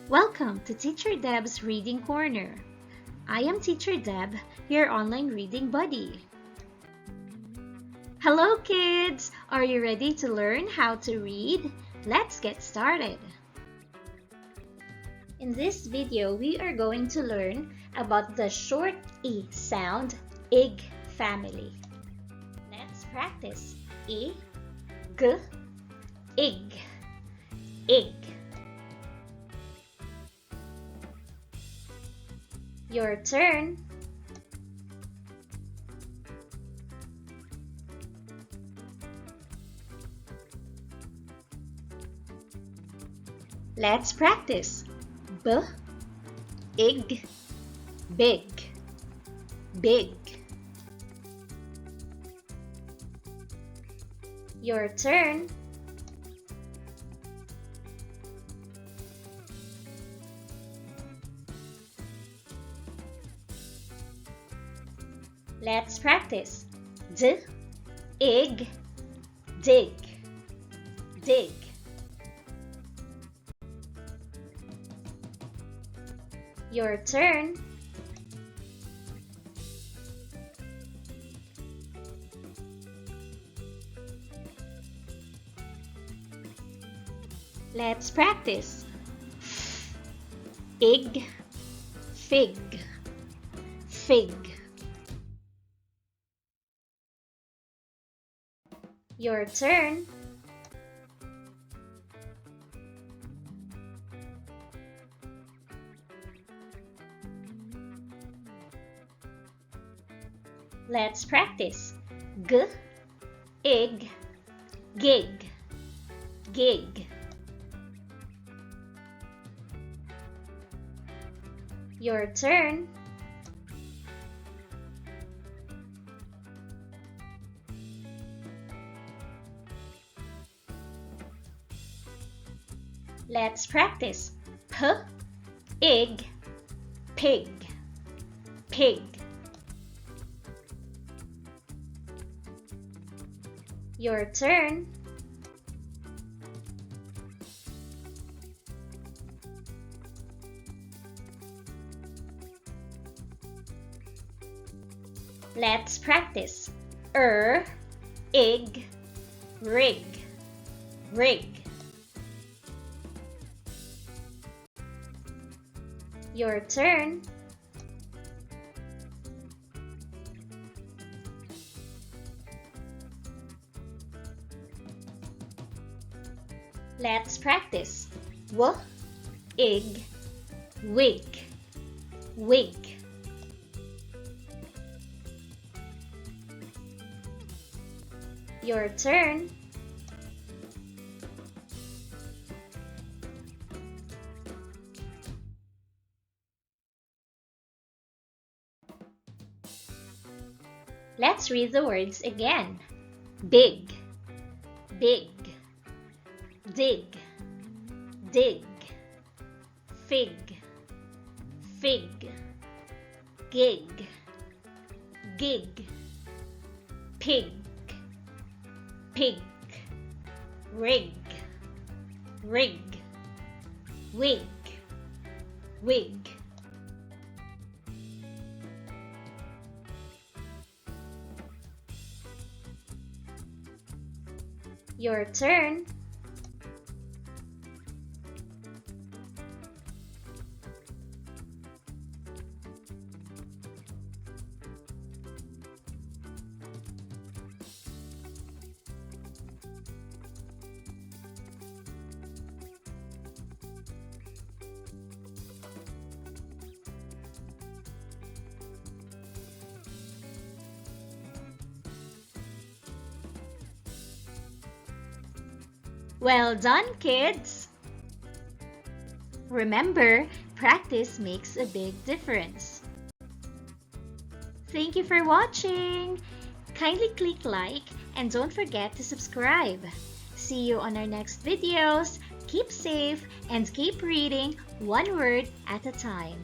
Welcome to Teacher Deb's Reading Corner. I am Teacher Deb, your online reading buddy. Hello kids! Are you ready to learn how to read? Let's get started. In this video, we are going to learn about the short E sound, ig family. Let's practice. E, g, ig, ig. Your turn. Let's practice. B, ig, big, big. Your turn. Let's practice. D, ig, dig, dig. Your turn. Let's practice. Ig, fig, fig. Your turn. Let's practice. G, ig, gig, gig. Your turn. Let's practice. P, ig, pig, pig. Your turn. Let's practice. Ig, rig, rig. Your turn. Let's practice. W, ig, wig, wig. Your turn. Let's read the words again. Big, big, dig, dig, fig, fig, gig, gig, pig, pig, rig, rig, wig, wig. Your turn. Well done, kids! Remember, practice makes a big difference. Thank you for watching! Kindly click like and don't forget to subscribe. See you on our next videos. Keep safe and keep reading one word at a time.